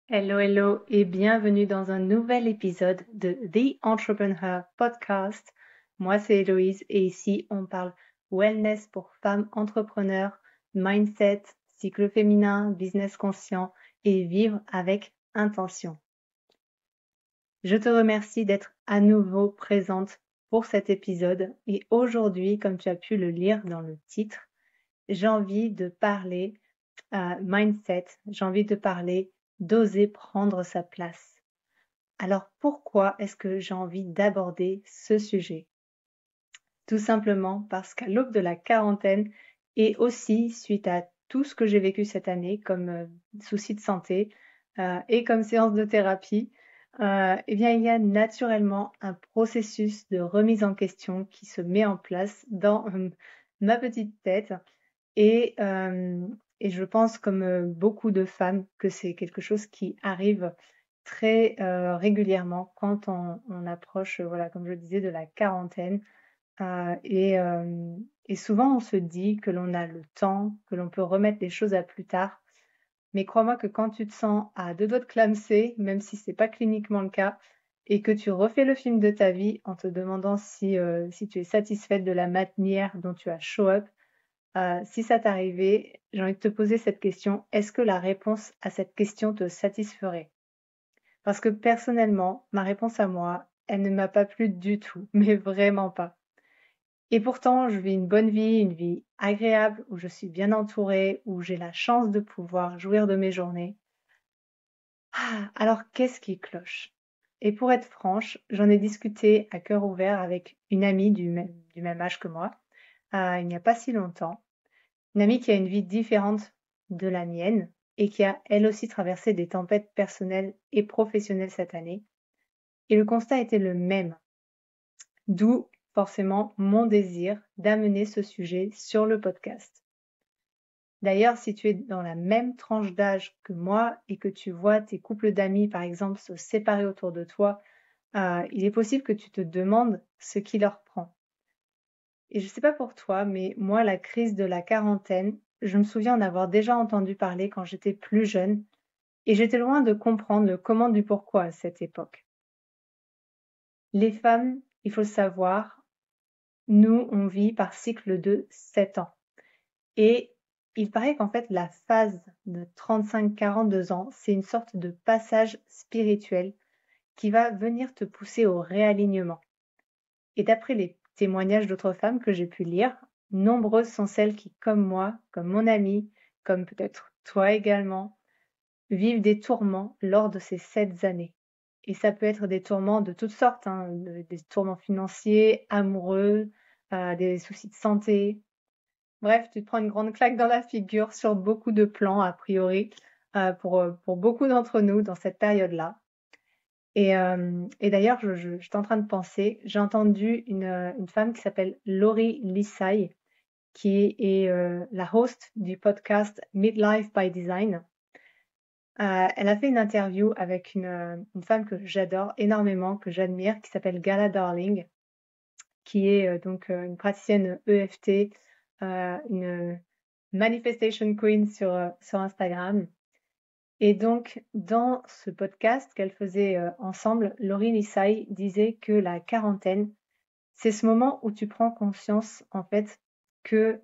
Hello, hello et bienvenue dans un nouvel épisode de The Entrepreneur Podcast. Moi, c'est Héloïse et ici, on parle wellness pour femmes entrepreneurs, mindset, cycle féminin, business conscient et vivre avec intention. Je te remercie d'être à nouveau présente pour cet épisode et aujourd'hui, comme tu as pu le lire dans le titre, j'ai envie de parler mindset, j'ai envie de parler d'oser prendre sa place. Alors pourquoi est-ce que j'ai envie d'aborder ce sujet? Tout simplement parce qu'à l'aube de la quarantaine et aussi suite à tout ce que j'ai vécu cette année comme souci de santé et comme séance de thérapie, eh bien il y a naturellement un processus de remise en question qui se met en place dans ma petite tête et, et je pense comme beaucoup de femmes que c'est quelque chose qui arrive très régulièrement quand on approche, voilà, comme je le disais, de la quarantaine. Et souvent on se dit que l'on a le temps, que l'on peut remettre les choses à plus tard. Mais crois-moi que quand tu te sens à deux doigts de clamser, même si c'est pas cliniquement le cas, et que tu refais le film de ta vie en te demandant si tu es satisfaite de la manière dont tu as show up, si ça t'arrivait, j'ai envie de te poser cette question: est-ce que la réponse à cette question te satisferait? Parce que personnellement, ma réponse à moi, elle ne m'a pas plu du tout, mais vraiment pas. Et pourtant, je vis une bonne vie, une vie agréable, où je suis bien entourée, où j'ai la chance de pouvoir jouir de mes journées. Alors qu'est-ce qui cloche? Et pour être franche, j'en ai discuté à cœur ouvert avec une amie du même âge que moi, il n'y a pas si longtemps. Une amie qui a une vie différente de la mienne et qui a elle aussi traversé des tempêtes personnelles et professionnelles cette année. Et le constat était le même, d'où forcément mon désir d'amener ce sujet sur le podcast. D'ailleurs, si tu es dans la même tranche d'âge que moi et que tu vois tes couples d'amis, par exemple, se séparer autour de toi, il est possible que tu te demandes ce qui leur prend. Et je ne sais pas pour toi, mais moi, la crise de la quarantaine, je me souviens en avoir déjà entendu parler quand j'étais plus jeune, et j'étais loin de comprendre le comment du pourquoi à cette époque. Les femmes, il faut le savoir, nous, on vit par cycle de 7 ans. Et il paraît qu'en fait, la phase de 35-42 ans, c'est une sorte de passage spirituel qui va venir te pousser au réalignement. Et d'après les témoignages d'autres femmes que j'ai pu lire, nombreuses sont celles qui, comme moi, comme mon amie, comme peut-être toi également, vivent des tourments lors de ces 7 années. Et ça peut être des tourments de toutes sortes, hein, des tourments financiers, amoureux, des soucis de santé. Bref, tu te prends une grande claque dans la figure sur beaucoup de plans, a priori, pour beaucoup d'entre nous dans cette période-là. Et d'ailleurs, j'étais en train de penser, j'ai entendu une femme qui s'appelle Laurie Lissaille, qui est la host du podcast Midlife by Design. Elle a fait une interview avec une femme que j'adore énormément, que j'admire, qui s'appelle Gala Darling, qui est donc une praticienne EFT, une manifestation queen sur Instagram. Et donc, dans ce podcast qu'elle faisait ensemble, Laurie Lissaille disait que la quarantaine, c'est ce moment où tu prends conscience, en fait, que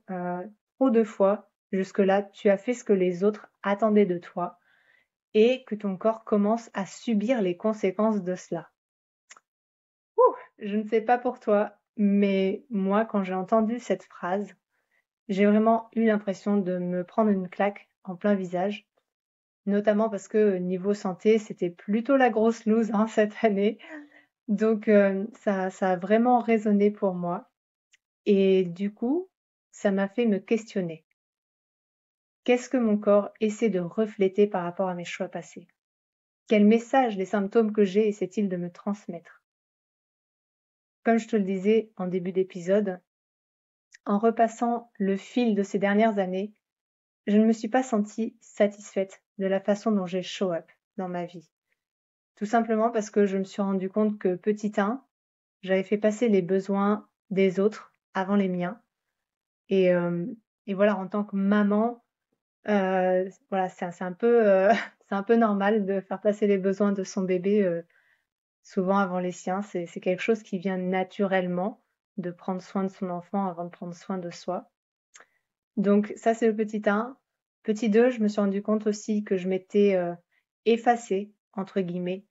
trop de fois, jusque-là, tu as fait ce que les autres attendaient de toi et que ton corps commence à subir les conséquences de cela. Ouh, je ne sais pas pour toi, mais moi, quand j'ai entendu cette phrase, j'ai vraiment eu l'impression de me prendre une claque en plein visage, notamment parce que niveau santé, c'était plutôt la grosse loose hein, cette année. Donc ça a vraiment résonné pour moi. Et du coup, ça m'a fait me questionner. Qu'est-ce que mon corps essaie de refléter par rapport à mes choix passés? Quel message les symptômes que j'ai essaient-ils de me transmettre? Comme je te le disais en début d'épisode, en repassant le fil de ces dernières années, je ne me suis pas sentie satisfaite de la façon dont j'ai show up dans ma vie. Tout simplement parce que je me suis rendu compte que petit 1, j'avais fait passer les besoins des autres avant les miens. Et, et voilà, en tant que maman, voilà, c'est un peu, c'est un peu normal de faire passer les besoins de son bébé, souvent avant les siens. C'est quelque chose qui vient naturellement, de prendre soin de son enfant avant de prendre soin de soi. Donc ça, c'est le petit 1. Petit 2, je me suis rendu compte aussi que je m'étais, «effacée» entre guillemets,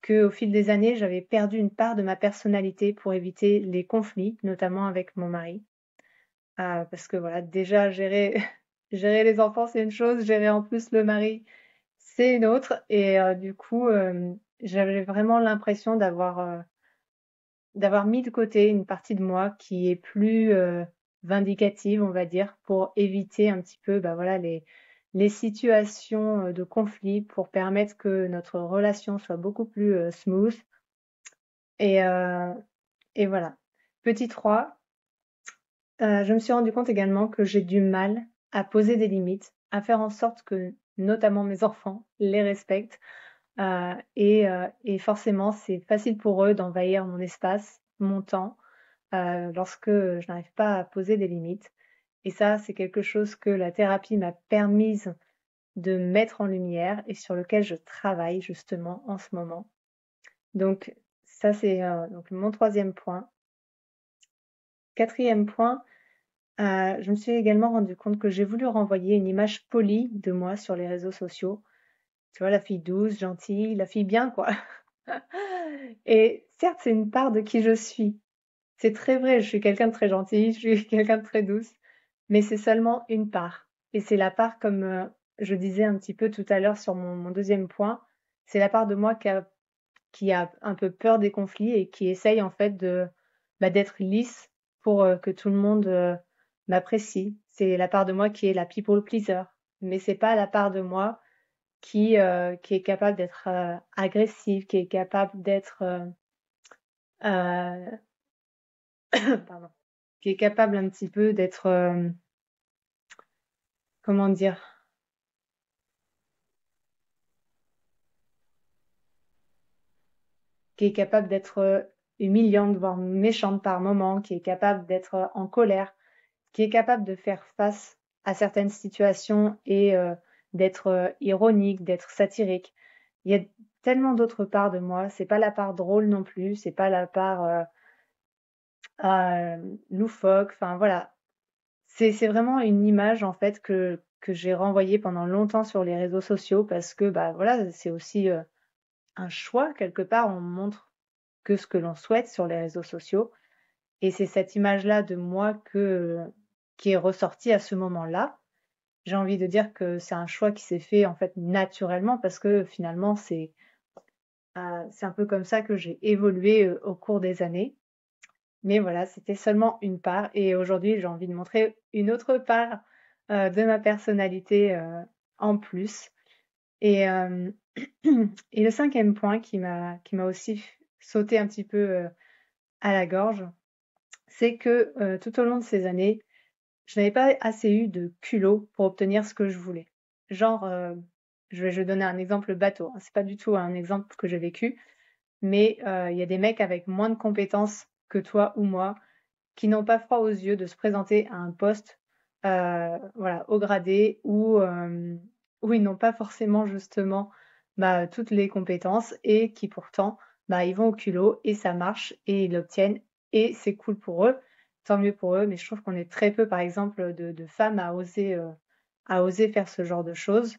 qu'au fil des années, j'avais perdu une part de ma personnalité pour éviter les conflits, notamment avec mon mari. Parce que voilà, déjà gérer gérer les enfants, c'est une chose, gérer en plus le mari, c'est une autre et du coup, j'avais vraiment l'impression d'avoir mis de côté une partie de moi qui est plus, vindicative, on va dire, pour éviter un petit peu, bah, voilà, les situations, de conflit, pour permettre que notre relation soit beaucoup plus, smooth et heu et voilà. Petit 3, je me suis rendu compte également que j'ai du mal à poser des limites, à faire en sorte que, notamment mes enfants, les respectent, et forcément, c'est facile pour eux d'envahir mon espace, mon temps, lorsque, je n'arrive pas à poser des limites et ça, c'est quelque chose que la thérapie m'a permise de mettre en lumière et sur lequel je travaille justement en ce moment. Donc ça, c'est, donc mon troisième point. Quatrième point, je me suis également rendu compte que j'ai voulu renvoyer une image polie de moi sur les réseaux sociaux. Tu vois, la fille douce, gentille, la fille bien, quoi. Et certes, c'est une part de qui je suis. C'est très vrai, je suis quelqu'un de très gentil, je suis quelqu'un de très douce, mais c'est seulement une part. Et c'est la part, comme je disais un petit peu tout à l'heure sur mon deuxième point, c'est la part de moi qui a un peu peur des conflits et qui essaye en fait d'être lisse pour que tout le monde m'apprécie. C'est la part de moi qui est la people pleaser, mais c'est pas la part de moi qui est capable d'être agressive, qui est capable d'être euh, pardon, qui est capable un petit peu d'être comment dire, qui est capable d'être humiliante, voire méchante par moment, qui est capable d'être en colère, qui est capable de faire face à certaines situations et d'être ironique, d'être satirique. Il y a tellement d'autres parts de moi. C'est pas la part drôle non plus, c'est pas la part loufoque. Enfin voilà, c'est vraiment une image en fait que j'ai renvoyée pendant longtemps sur les réseaux sociaux parce que bah voilà, c'est aussi un choix quelque part. On montre que ce que l'on souhaite sur les réseaux sociaux et c'est cette image-là de moi qui est ressortie à ce moment-là. J'ai envie de dire que c'est un choix qui s'est fait en fait naturellement parce que finalement c'est un peu comme ça que j'ai évolué au cours des années. Mais voilà, c'était seulement une part et aujourd'hui, j'ai envie de montrer une autre part, de ma personnalité, en plus et hem et le cinquième point qui m'a aussi sauté un petit peu, à la gorge, c'est que, tout au long de ces années, je n'avais pas assez eu de culot pour obtenir ce que je voulais. Genre, je vais donner un exemple bateau, hein, c'est pas du tout un exemple que j'ai vécu, mais il y a des mecs avec moins de compétences que toi ou moi qui n'ont pas froid aux yeux de se présenter à un poste, voilà, haut gradé où ils n'ont pas forcément justement, bah, toutes les compétences et qui pourtant, bah, ils vont au culot et ça marche et ils l'obtiennent et c'est cool pour eux, tant mieux pour eux. Mais je trouve qu'on est très peu, par exemple, de femmes à oser faire ce genre de choses.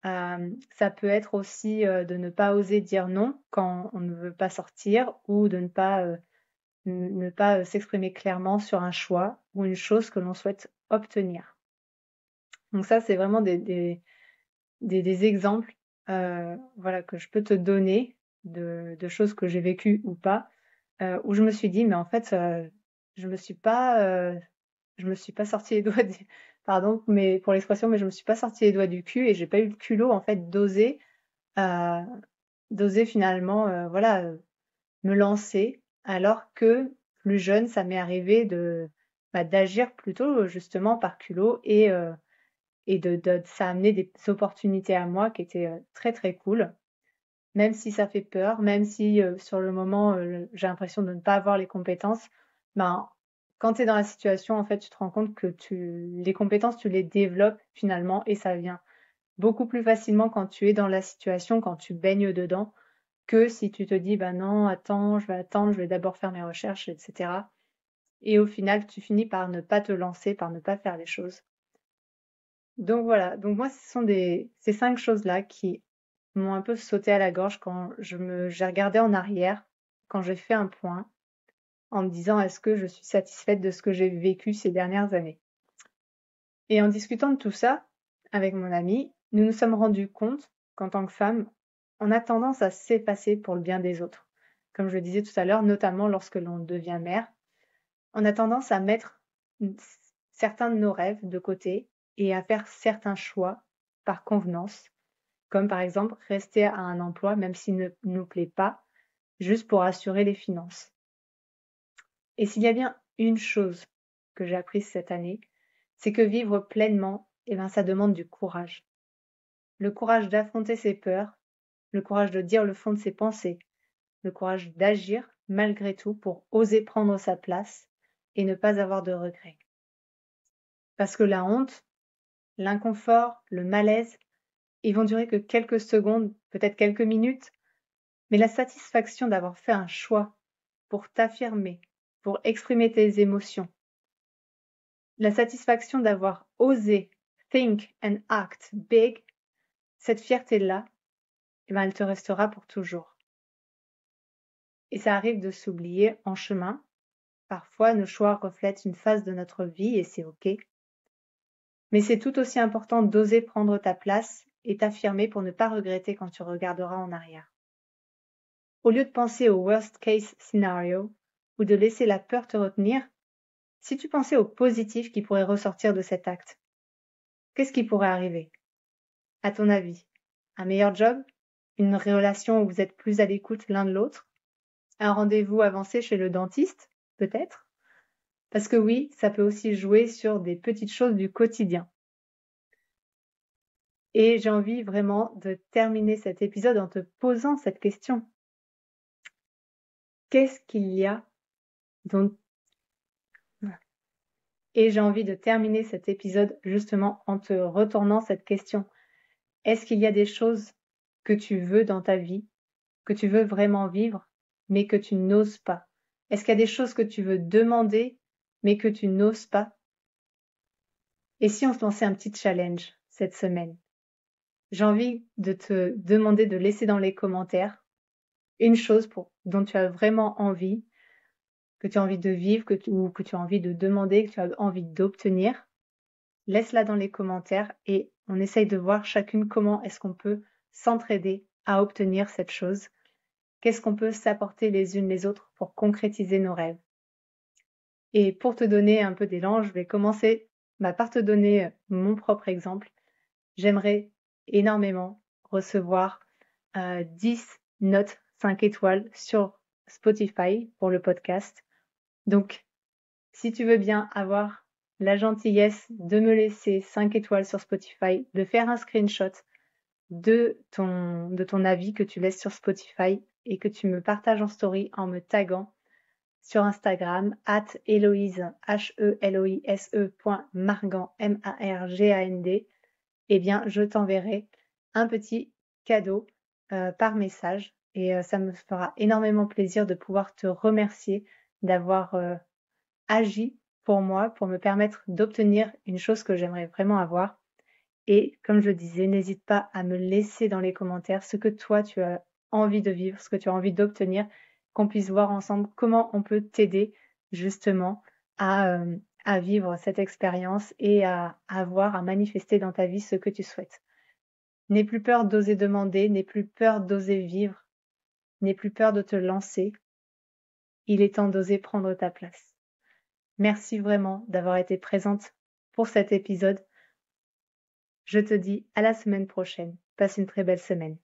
Ça peut être aussi, de ne pas oser dire non quand on ne veut pas sortir ou de ne pas s'exprimer clairement sur un choix ou une chose que l'on souhaite obtenir. Donc ça, c'est vraiment des exemples, voilà, que je peux te donner de choses que j'ai vécues ou pas, où je me suis dit: «Mais en fait, je me suis pas, je me suis pas sorti les doigts du» pardon, mais pour l'expression, mais je me suis pas sorti les doigts du cul et j'ai pas eu le culot, en fait, heu, d'oser finalement, voilà, me lancer, alors que plus jeune, ça m'est arrivé bah, d'agir plutôt justement par culot et ça a amené des opportunités à moi qui étaient très très cool. Même si ça fait peur, même si sur le moment j'ai l'impression de ne pas avoir les compétences, ben quand tu es dans la situation, en fait, tu te rends compte que les compétences, tu les développes finalement et ça vient. beaucoup plus facilement quand tu es dans la situation, quand tu baignes dedans, que si tu te dis, bah non, attends, je vais attendre, je vais d'abord faire mes recherches, etc. Et au final, tu finis par ne pas te lancer, par ne pas faire les choses. Donc voilà, donc moi, ce sont ces 5 choses-là qui m'ont un peu sauté à la gorge quand j'ai regardé en arrière, quand j'ai fait un point, en me disant, est-ce que je suis satisfaite de ce que j'ai vécu ces dernières années? Et en discutant de tout ça avec mon ami, nous nous sommes rendus compte qu'en tant que femme, on a tendance à s'effacer pour le bien des autres. Comme je le disais tout à l'heure, notamment lorsque l'on devient mère, on a tendance à mettre certains de nos rêves de côté et à faire certains choix par convenance, comme par exemple rester à un emploi même s'il ne nous plaît pas, juste pour assurer les finances. Et s'il y a bien une chose que j'ai apprise cette année, c'est que vivre pleinement, ça demande du courage. Le courage d'affronter ses peurs, le courage de dire le fond de ses pensées, le courage d'agir malgré tout pour oser prendre sa place et ne pas avoir de regrets. Parce que la honte, l'inconfort, le malaise, ils vont durer que quelques secondes, peut-être quelques minutes, mais la satisfaction d'avoir fait un choix pour t'affirmer, pour exprimer tes émotions, la satisfaction d'avoir osé think and act big, cette fierté-là, elle te restera pour toujours. Et ça arrive de s'oublier en chemin. Parfois, nos choix reflètent une phase de notre vie et c'est OK. Mais c'est tout aussi important d'oser prendre ta place et t'affirmer pour ne pas regretter quand tu regarderas en arrière. Au lieu de penser au worst case scenario ou de laisser la peur te retenir, si tu pensais au positif qui pourrait ressortir de cet acte, qu'est-ce qui pourrait arriver? À ton avis, un meilleur job? Une relation où vous êtes plus à l'écoute l'un de l'autre? Un rendez-vous avancé chez le dentiste, peut-être? Parce que oui, ça peut aussi jouer sur des petites choses du quotidien. Et j'ai envie vraiment de terminer cet épisode en te posant cette question. Qu'est-ce qu'il y a dont... Et j'ai envie de terminer cet épisode justement en te retournant cette question. Est-ce qu'il y a des choses que tu veux dans ta vie, que tu veux vraiment vivre, mais que tu n'oses pas? Est-ce qu'il y a des choses que tu veux demander, mais que tu n'oses pas? Et si on se lançait un petit challenge cette semaine? J'ai envie de te demander de laisser dans les commentaires une chose dont tu as vraiment envie, que tu as envie de vivre, ou que tu as envie de demander, que tu as envie d'obtenir. Laisse-la dans les commentaires et on essaye de voir chacune comment est-ce qu'on peut s'entraider à obtenir cette chose. Qu'est-ce qu'on peut s'apporter les unes les autres pour concrétiser nos rêves. Et pour te donner un peu d'élan, je vais commencer par te donner mon propre exemple. J'aimerais énormément recevoir 10 notes 5 étoiles sur Spotify pour le podcast. Donc, si tu veux bien avoir la gentillesse de me laisser 5 étoiles sur Spotify, de faire un screenshot de ton avis que tu laisses sur Spotify et que tu me partages en story en me taguant sur Instagram @Héloïse HELOISE.Margand MARGAND, eh bien, je t'enverrai un petit cadeau par message et ça me fera énormément plaisir de pouvoir te remercier d'avoir agi pour moi, pour me permettre d'obtenir une chose que j'aimerais vraiment avoir. Et comme je le disais, n'hésite pas à me laisser dans les commentaires ce que toi tu as envie de vivre, ce que tu as envie d'obtenir, qu'on puisse voir ensemble comment on peut t'aider justement à vivre cette expérience et à manifester dans ta vie ce que tu souhaites. N'aie plus peur d'oser demander, n'aie plus peur d'oser vivre, n'aie plus peur de te lancer. Il est temps d'oser prendre ta place. Merci vraiment d'avoir été présente pour cet épisode. Je te dis à la semaine prochaine. Passe une très belle semaine.